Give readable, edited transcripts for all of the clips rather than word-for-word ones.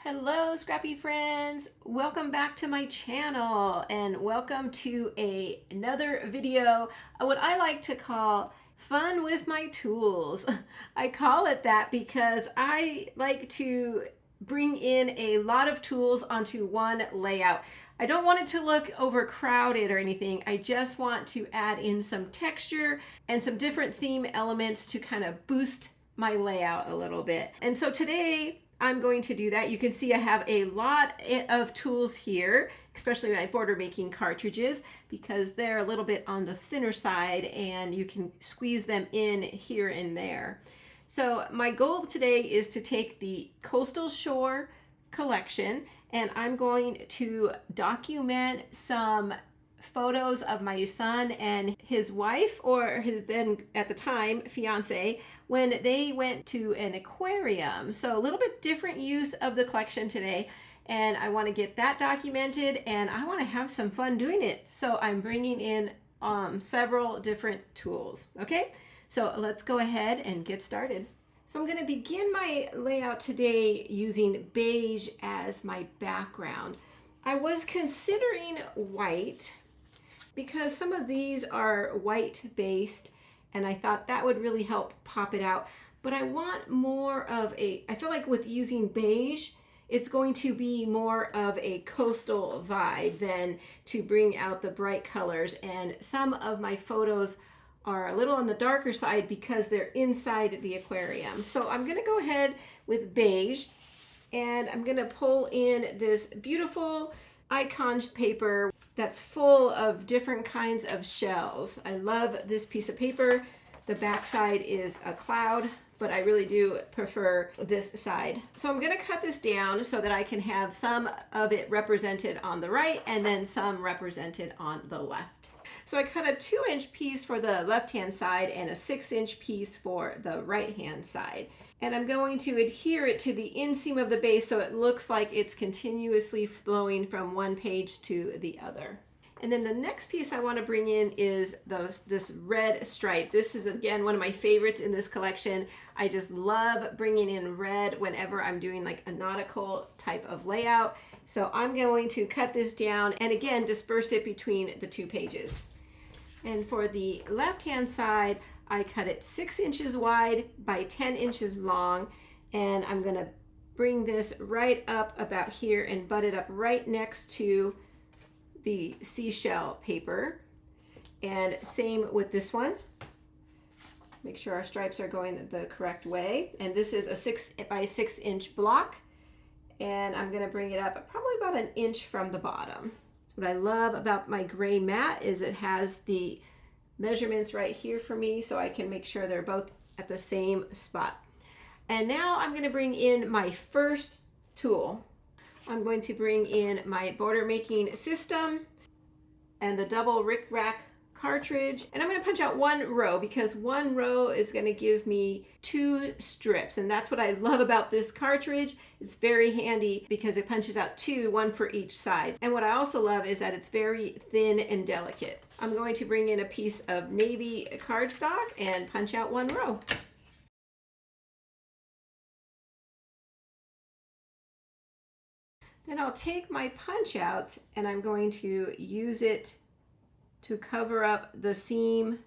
Hello scrappy friends, welcome back to my channel and welcome to another video, what I like to call fun with my tools. I call it that because I like to bring in a lot of tools onto one layout. I don't want it to look overcrowded or anything. I just want to add in some texture and some different theme elements to kind of boost my layout a little bit. And so today I'm going to do that. You can see I have a lot of tools here, especially my border making cartridges, because they're a little bit on the thinner side and you can squeeze them in here and there. So my goal today is to take the Coastal Shore collection and I'm going to document some photos of my son and his wife, or his then at the time fiance, when they went to an aquarium. So a little bit different use of the collection today, and I want to get that documented and I want to have some fun doing it. So I'm bringing in several different tools. Okay, so let's go ahead and get started. So I'm going to begin my layout today using beige as my background. I was considering white because some of these are white based and I thought that would really help pop it out. But I want more of I feel like with using beige, it's going to be more of a coastal vibe than to bring out the bright colors. And some of my photos are a little on the darker side because they're inside the aquarium. So I'm gonna go ahead with beige and I'm gonna pull in this beautiful icon paper that's full of different kinds of shells. I love this piece of paper. The back side is a cloud, but I really do prefer this side. So I'm gonna cut this down so that I can have some of it represented on the right and then some represented on the left. So I cut a 2-inch piece for the left-hand side and a 6-inch piece for the right-hand side. And I'm going to adhere it to the inseam of the base so it looks like it's continuously flowing from one page to the other. And then the next piece I want to bring in is this red stripe. This is, again, one of my favorites in this collection. I just love bringing in red whenever I'm doing like a nautical type of layout. So I'm going to cut this down and again disperse it between the two pages. And for the left-hand side, I cut it 6 inches wide by 10 inches long, and I'm gonna bring this right up about here and butt it up right next to the seashell paper. And same with this one. Make sure our stripes are going the correct way. And this is a 6 by 6 inch block, and I'm gonna bring it up probably about an inch from the bottom. What I love about my gray mat is it has the measurements right here for me so I can make sure they're both at the same spot. And now I'm going to bring in my first tool. I'm going to bring in my border making system and the double rickrack cartridge, and I'm going to punch out one row because one row is going to give me 2 strips, and that's what I love about this cartridge. It's very handy because it punches out 2, one for each side. And what I also love is that it's very thin and delicate. I'm going to bring in a piece of navy cardstock and punch out one row. Then I'll take my punch outs and I'm going to use it to cover up the seam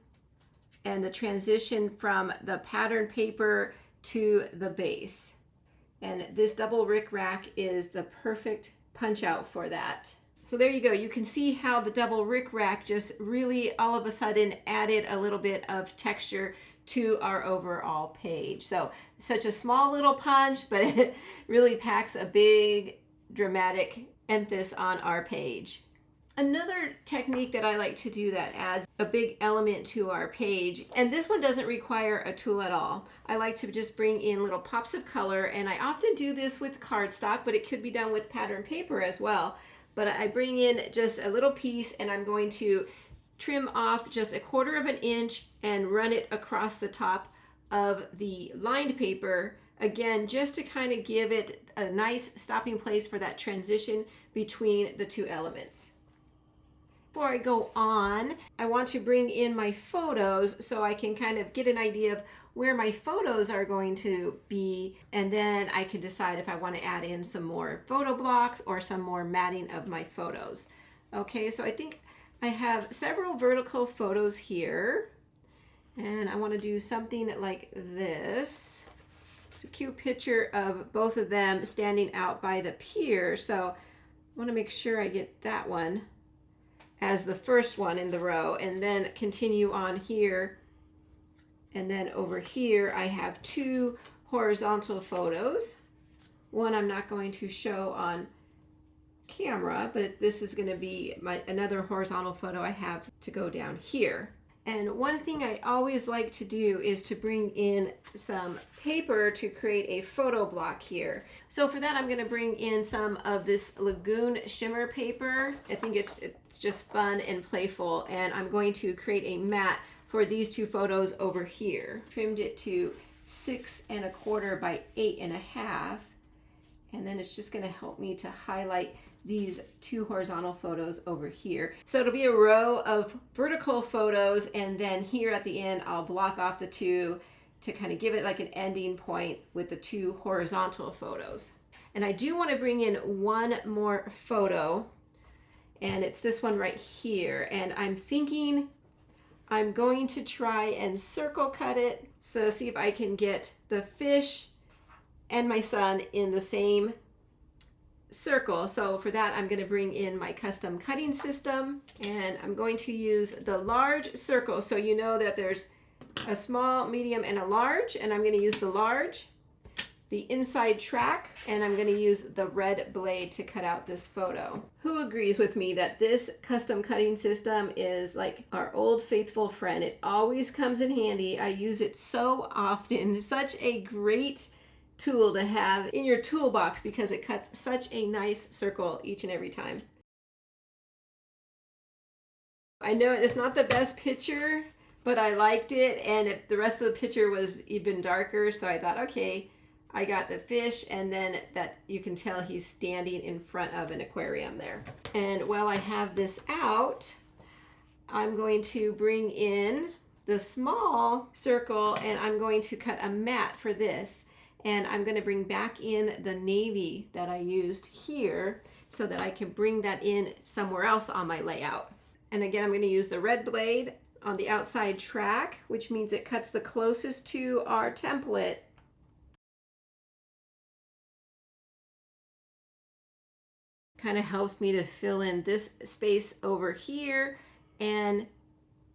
and the transition from the pattern paper to the base. And this double rickrack is the perfect punch out for that. So there you go. You can see how the double rickrack just really all of a sudden added a little bit of texture to our overall page. So such a small little punch, but it really packs a big dramatic emphasis on our page. Another technique that I like to do that adds a big element to our page, and this one doesn't require a tool at all. I like to just bring in little pops of color, and I often do this with cardstock, but it could be done with pattern paper as well. But I bring in just a little piece and I'm going to trim off just 1/4 inch and run it across the top of the lined paper, again, just to kind of give it a nice stopping place for that transition between the two elements. Before I go on, I want to bring in my photos so I can kind of get an idea of where my photos are going to be, and then I can decide if I want to add in some more photo blocks or some more matting of my photos. Okay, so I think I have several vertical photos here, and I want to do something like this. It's a cute picture of both of them standing out by the pier, so I want to make sure I get that one as the first one in the row, and then continue on here. And then over here I have two horizontal photos. One I'm not going to show on camera, but this is going to be another horizontal photo I have to go down here. And one thing I always like to do is to bring in some paper to create a photo block here. So for that, I'm going to bring in some of this Lagoon shimmer paper. I think it's just fun and playful, and I'm going to create a mat for these two photos over here. Trimmed it to 6 1/4 by 8 1/2, and then it's just going to help me to highlight these two horizontal photos over here. So it'll be a row of vertical photos, and then here at the end I'll block off the two to kind of give it like an ending point with the two horizontal photos. And I do want to bring in one more photo, and it's this one right here, and I'm thinking I'm going to try and circle cut it, so see if I can get the fish and my son in the same circle. So for that, I'm going to bring in my custom cutting system, and I'm going to use the large circle. So you know that there's a small, medium, and a large, and I'm going to use the large, the inside track, and I'm going to use the red blade to cut out this photo. Who agrees with me that this custom cutting system is like our old faithful friend? It always comes in handy. I use it so often. Such a great tool to have in your toolbox because it cuts such a nice circle each and every time. I know it's not the best picture, but I liked it, and the rest of the picture was even darker, so I thought, okay, I got the fish, and then that you can tell he's standing in front of an aquarium there. And while I have this out, I'm going to bring in the small circle, and I'm going to cut a mat for this. And I'm going to bring back in the navy that I used here so that I can bring that in somewhere else on my layout. And again, I'm going to use the red blade on the outside track, which means it cuts the closest to our template. Kind of helps me to fill in this space over here and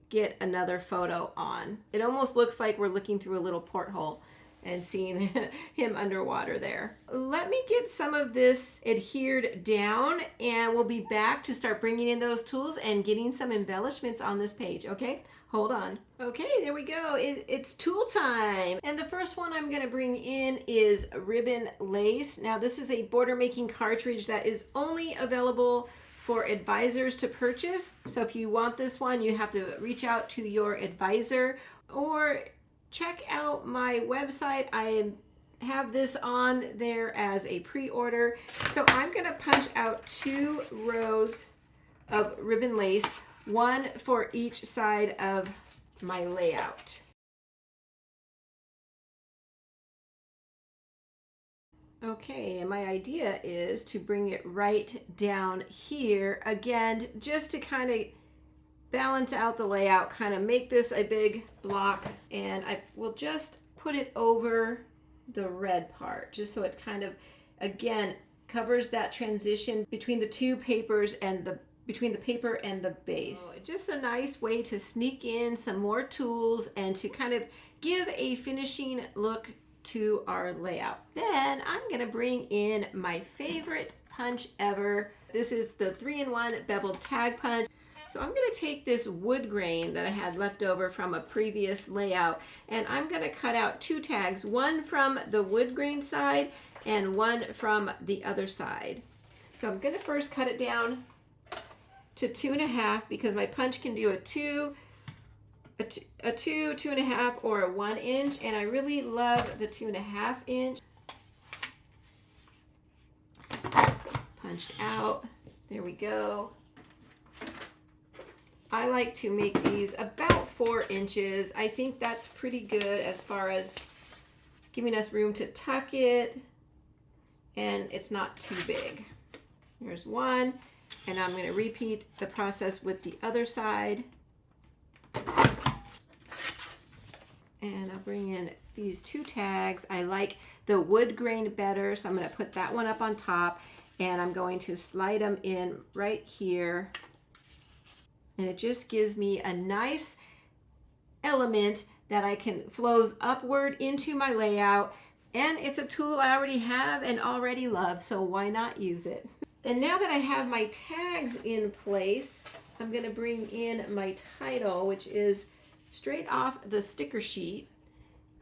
get another photo on. It almost looks like we're looking through a little porthole and seeing him underwater there. Let me get some of this adhered down, and we'll be back to start bringing in those tools and getting some embellishments on this page, okay? Hold on. Okay, there we go. It's tool time. And the first one I'm going to bring in is ribbon lace. Now this is a border making cartridge that is only available for advisors to purchase. So if you want this one, you have to reach out to your advisor or check out my website. I have this on there as a pre-order. So I'm going to punch out 2 rows of ribbon lace, one for each side of my layout. Okay, and my idea is to bring it right down here again, just to kind of balance out the layout, kind of make this a big block, and I will just put it over the red part just so it kind of again covers that transition between the two papers and between the paper and the base. Oh, just a nice way to sneak in some more tools and to kind of give a finishing look to our layout. Then I'm going to bring in my favorite punch ever. This is the 3-in-1 Beveled Tag Punch. So I'm going to take this wood grain that I had left over from a previous layout, and I'm going to cut out 2 tags, one from the wood grain side and one from the other side. So I'm going to first cut it down to 2.5 because my punch can do a 2, 2.5, or a 1 inch, and I really love the 2.5 inch. Punched out. There we go. I like to make these about 4 inches. I think that's pretty good as far as giving us room to tuck it, and it's not too big. Here's one, and I'm going to repeat the process with the other side. And I'll bring in these 2 tags. I like the wood grain better, so I'm going to put that one up on top, and I'm going to slide them in right here. And it just gives me a nice element that I can flows upward into my layout, and it's a tool I already have and already love, so why not use it? And now that I have my tags in place, I'm going to bring in my title, which is straight off the sticker sheet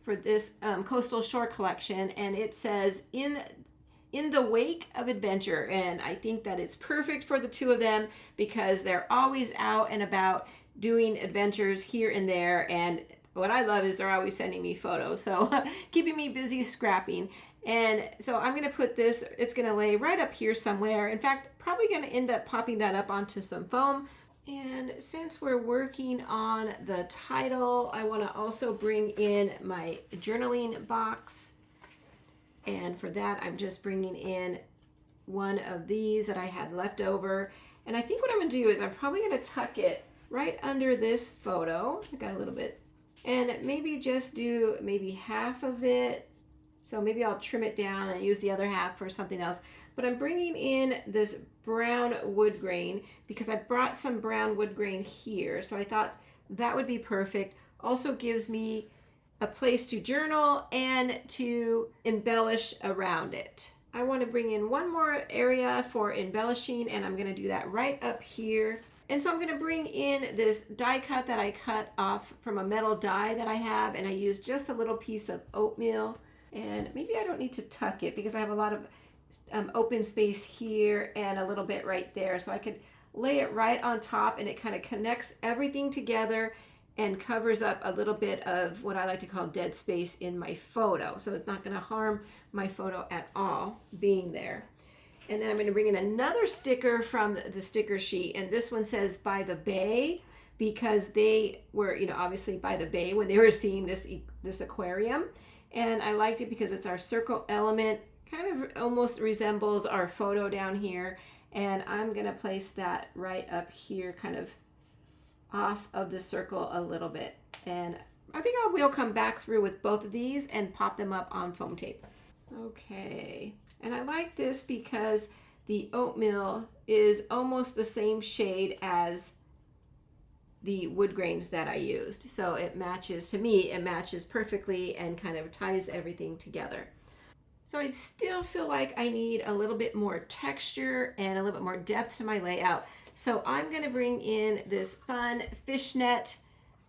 for this Coastal Shore collection, and it says in the wake of adventure, and I think that it's perfect for the 2 of them because they're always out and about doing adventures here and there, and what I love is they're always sending me photos, so keeping me busy scrapping. And so I'm going to put this, it's going to lay right up here somewhere. In fact, probably going to end up popping that up onto some foam. And since we're working on the title, I want to also bring in my journaling box. And for that, I'm just bringing in one of these that I had left over. And I think what I'm going to do is I'm probably going to tuck it right under this photo. I got a little bit. And maybe just do maybe half of it. So maybe I'll trim it down and use the other half for something else. But I'm bringing in this brown wood grain because I brought some brown wood grain here. So I thought that would be perfect. Also gives me a place to journal and to embellish around it. I want to bring in one more area for embellishing, and I'm going to do that right up here. And so I'm going to bring in this die cut that I cut off from a metal die that I have, and I used just a little piece of oatmeal. And maybe I don't need to tuck it because I have a lot of open space here and a little bit right there. So I could lay it right on top, and it kind of connects everything together and covers up a little bit of what I like to call dead space in my photo. So it's not going to harm my photo at all being there. And then I'm going to bring in another sticker from the sticker sheet, and this one says by the bay, because they were, you know, obviously by the bay when they were seeing this aquarium. And I liked it because it's our circle element, kind of almost resembles our photo down here. And I'm going to place that right up here, kind of off of the circle a little bit. And I think we'll come back through with both of these and pop them up on foam tape. Okay. And I like this because the oatmeal is almost the same shade as the wood grains that I used. So it matches, to me, it matches perfectly and kind of ties everything together. So I still feel like I need a little bit more texture and a little bit more depth to my layout. So I'm going to bring in this fun fishnet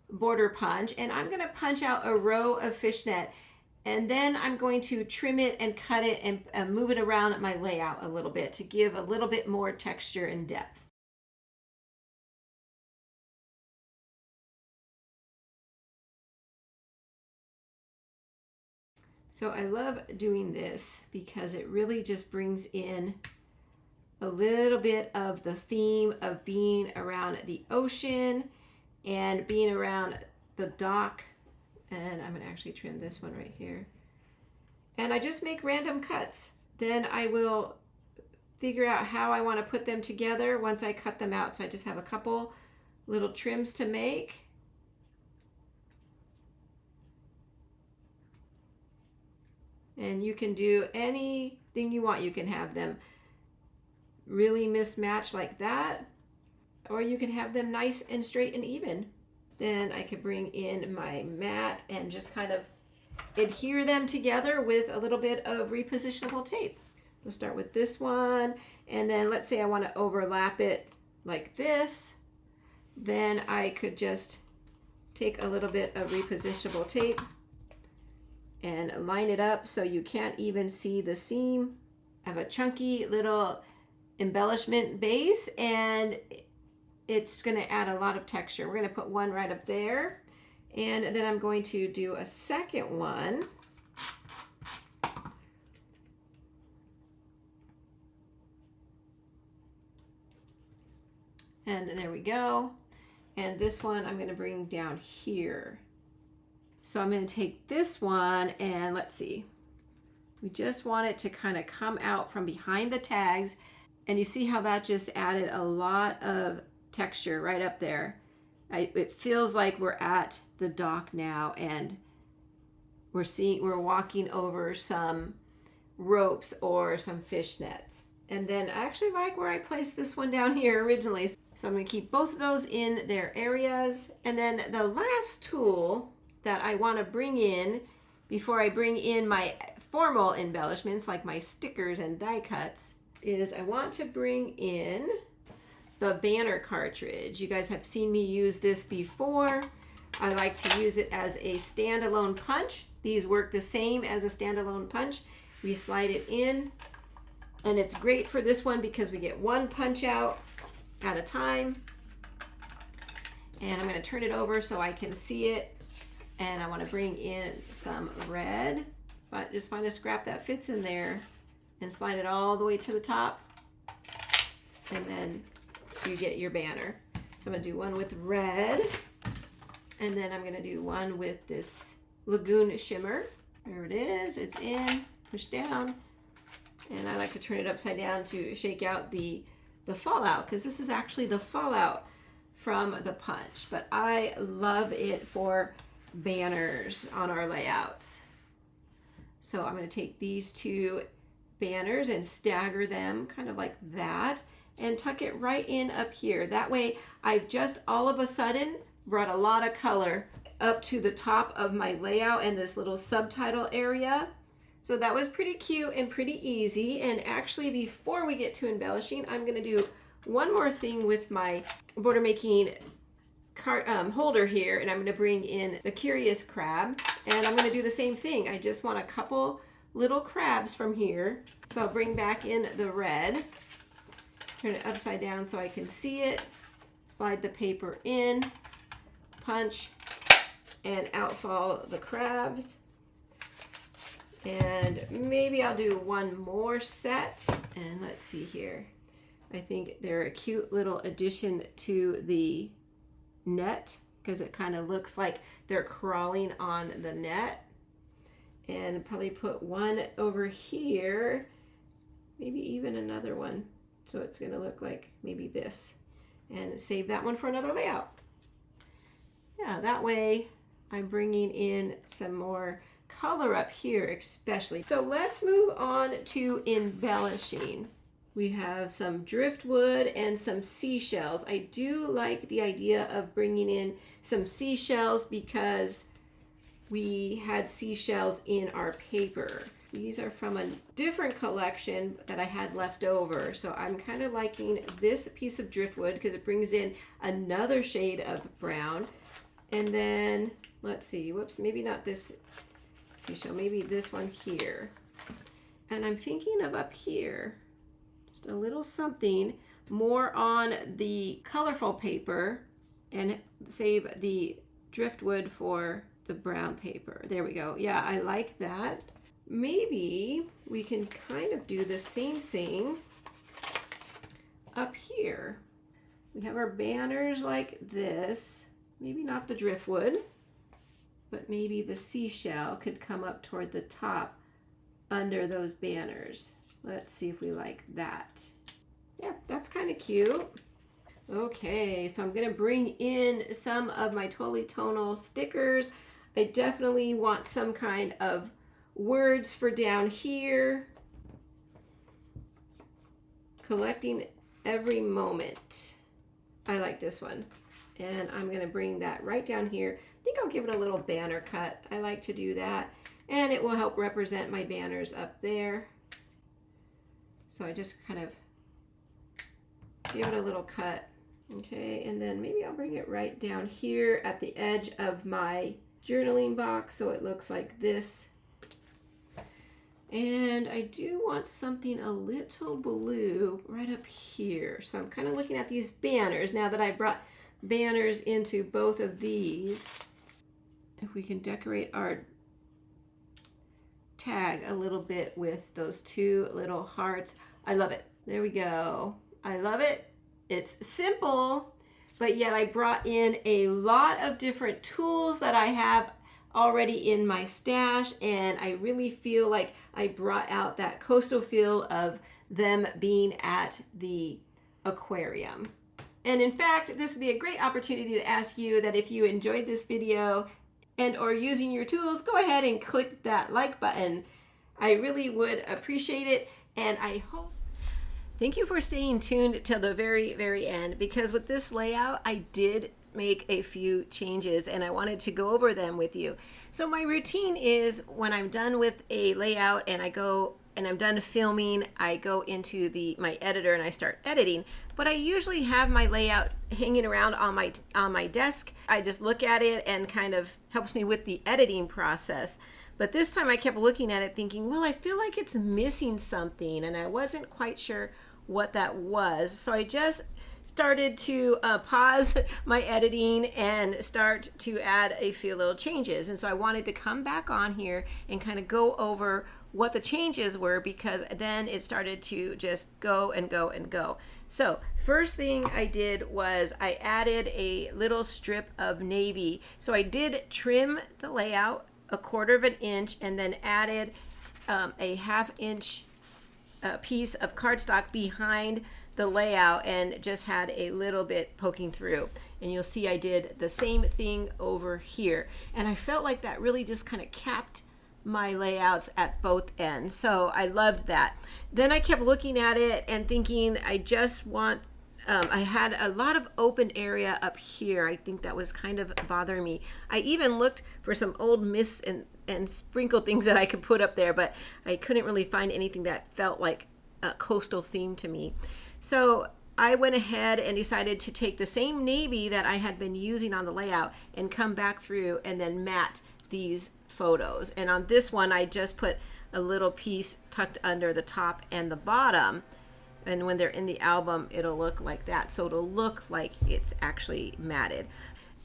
border punch, and I'm going to punch out a row of fishnet, and then I'm going to trim it and cut it and move it around my layout a little bit to give a little bit more texture and depth. So I love doing this because it really just brings in a little bit of the theme of being around the ocean and being around the dock. And I'm going to actually trim this one right here. And I just make random cuts. Then I will figure out how I want to put them together once I cut them out. So I just have a couple little trims to make. And you can do anything you want. You can have them really mismatched like that, or you can have them nice and straight and even. Then I could bring in my mat and just kind of adhere them together with a little bit of repositionable tape. We'll start with this one, and then let's say I want to overlap it like this. Then I could just take a little bit of repositionable tape and line it up so you can't even see the seam. I have a chunky little embellishment base, and it's going to add a lot of texture. We're going to put one right up there, and then I'm going to do a second one. And there we go. And this one I'm going to bring down here. So I'm going to take this one and let's see. We just want it to kind of come out from behind the tags. And you see how that just added a lot of texture right up there. It feels like we're at the dock now and we're walking over some ropes or some fishnets. And then I actually like where I placed this one down here originally. So I'm going to keep both of those in their areas. And then the last tool that I want to bring in before I bring in my formal embellishments like my stickers and die cuts is I want to bring in the banner cartridge. You guys have seen me use this before. I like to use it as a standalone punch. These work the same as a standalone punch. We slide it in, and it's great for this one because we get one punch out at a time. And I'm going to turn it over so I can see it. And I want to bring in some red. Just find a scrap that fits in there and slide it all the way to the top. And then you get your banner. So I'm going to do one with red. And then I'm going to do one with this Lagoon Shimmer. There it is. It's in. Push down. And I like to turn it upside down to shake out the fallout, because this is actually the fallout from the punch. But I love it for banners on our layouts. So I'm going to take these two banners and stagger them kind of like that and tuck it right in up here. That way I've just all of a sudden brought a lot of color up to the top of my layout and this little subtitle area. So that was pretty cute and pretty easy. And actually, before we get to embellishing, I'm going to do one more thing with my border making holder here, and I'm going to bring in the Curious Crab, and I'm going to do the same thing. I just want a couple little crabs from here. So I'll bring back in the red, turn it upside down so I can see it, slide the paper in, punch, and out fall the crabs. And maybe I'll do one more set. And let's see here. I think they're a cute little addition to the net because it kind of looks like they're crawling on the net. And probably put one over here, maybe even another one. So it's going to look like maybe this. And save that one for another layout. Yeah, that way I'm bringing in some more color up here especially. So let's move on to embellishing. We have some driftwood and some seashells. I do like the idea of bringing in some seashells because we had seashells in our paper. These are from a different collection that I had left over. So I'm kind of liking this piece of driftwood because it brings in another shade of brown. And then, let's see, whoops, maybe not this seashell, maybe this one here. And I'm thinking of up here, just a little something more on the colorful paper and save the driftwood for the brown paper. There we go. Yeah, I like that. Maybe we can kind of do the same thing up here. We have our banners like this. Maybe not the driftwood, but maybe the seashell could come up toward the top under those banners. Let's see if we like that. Yeah, that's kind of cute. Okay, so I'm going to bring in some of my Totally Tonal stickers. I definitely want some kind of words for down here. Collecting every moment. I like this one. And I'm going to bring that right down here. I think I'll give it a little banner cut. I like to do that. And it will help represent my banners up there. So I just kind of give it a little cut. Okay, and then maybe I'll bring it right down here at the edge of my journaling box so it looks like this. And I do want something a little blue right up here. So I'm kind of looking at these banners now that I brought banners into both of these. If we can decorate our tag a little bit with those two little hearts. I love it. There we go. I love it. It's simple, but yet I brought in a lot of different tools that I have already in my stash, and I really feel like I brought out that coastal feel of them being at the aquarium. And in fact, this would be a great opportunity to ask you that if you enjoyed this video and or using your tools, go ahead and click that like button. I really would appreciate it, and I hope. Thank you for staying tuned till the very, very end, because with this layout, I did make a few changes and I wanted to go over them with you. So my routine is when I'm done with a layout and I'm done filming, I go into my editor and I start editing. But I usually have my layout hanging around on my desk. I just look at it and kind of helps me with the editing process. But this time I kept looking at it thinking, well, I feel like it's missing something, and I wasn't quite sure what that was. So I just started to pause my editing and start to add a few little changes. And so I wanted to come back on here and kind of go over what the changes were, because then it started to just go and go and go. So first thing I did was I added a little strip of navy. So I did trim the layout 1/4 of an inch and then added a 1/2 inch piece of cardstock behind the layout and just had a little bit poking through. And you'll see I did the same thing over here. And I felt like that really just kind of capped my layouts at both ends. So I loved that. Then I kept looking at it and thinking I just want, I had a lot of open area up here. I think that was kind of bothering me. I even looked for some old mist and sprinkle things that I could put up there, but I couldn't really find anything that felt like a coastal theme to me. So I went ahead and decided to take the same navy that I had been using on the layout and come back through and then matte these photos. And on this one, I just put a little piece tucked under the top and the bottom. And when they're in the album, it'll look like that. So it'll look like it's actually matted.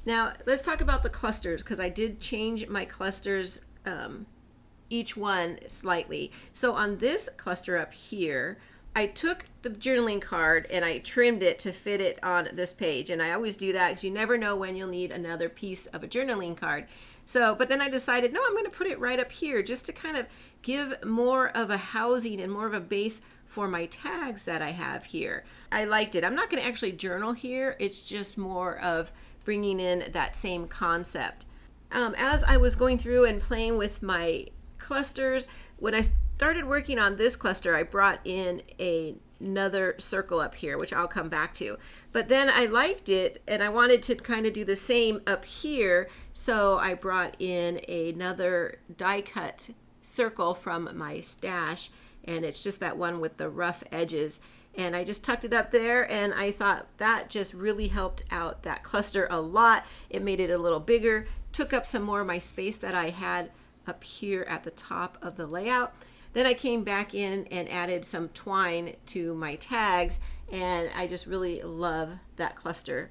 Now, let's talk about the clusters, because I did change my clusters, each one slightly. So on this cluster up here, I took the journaling card and I trimmed it to fit it on this page. And I always do that because you never know when you'll need another piece of a journaling card. So, but then I decided, no, I'm going to put it right up here just to kind of give more of a housing and more of a base for my tags that I have here. I liked it. I'm not going to actually journal here. It's just more of bringing in that same concept. As I was going through and playing with my clusters, when I started working on this cluster, I brought in another circle up here, which I'll come back to. But then I liked it and I wanted to kind of do the same up here. So I brought in another die cut circle from my stash, and it's just that one with the rough edges. And I just tucked it up there, and I thought that just really helped out that cluster a lot. It made it a little bigger, took up some more of my space that I had up here at the top of the layout. Then I came back in and added some twine to my tags, and I just really love that cluster.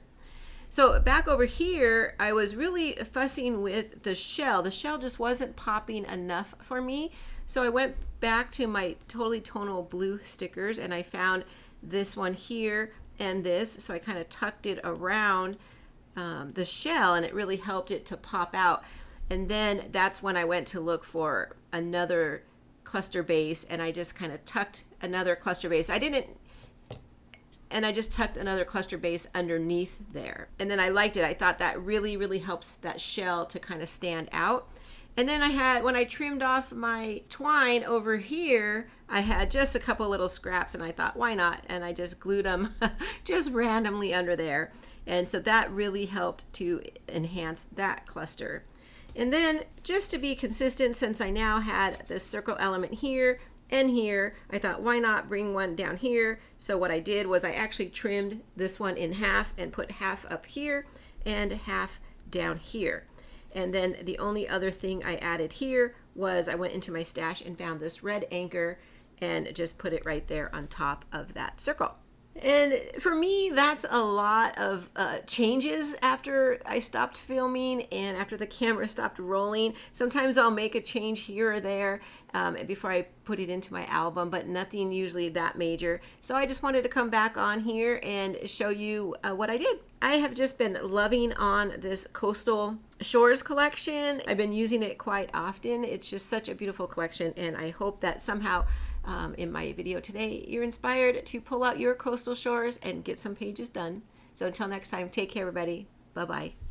So back over here, I was really fussing with the shell. The shell just wasn't popping enough for me. So I went back to my Totally Tonal blue stickers, and I found this one here and this. So I kind of tucked it around the shell, and it really helped it to pop out. And then that's when I went to look for another cluster base, and I just kind of tucked another cluster base. I just tucked another cluster base underneath there. And then I liked it. I thought that really, really helps that shell to kind of stand out. And then when I trimmed off my twine over here, I had just a couple little scraps, and I thought, why not? And I just glued them just randomly under there. And so that really helped to enhance that cluster. And then just to be consistent, since I now had this circle element here and here, I thought, why not bring one down here? So what I did was I actually trimmed this one in half and put half up here and half down here. And then the only other thing I added here was I went into my stash and found this red anchor and just put it right there on top of that circle. And for me, that's a lot of changes after I stopped filming and after the camera stopped rolling. Sometimes I'll make a change here or there, before I put it into my album, but nothing usually that major. So I just wanted to come back on here and show you what I did. I have just been loving on this Coastal Shores collection. I've been using it quite often. It's just such a beautiful collection, and I hope that somehow in my video today you're inspired to pull out your Coastal Shores and get some pages done. So until next time, take care everybody. Bye-bye.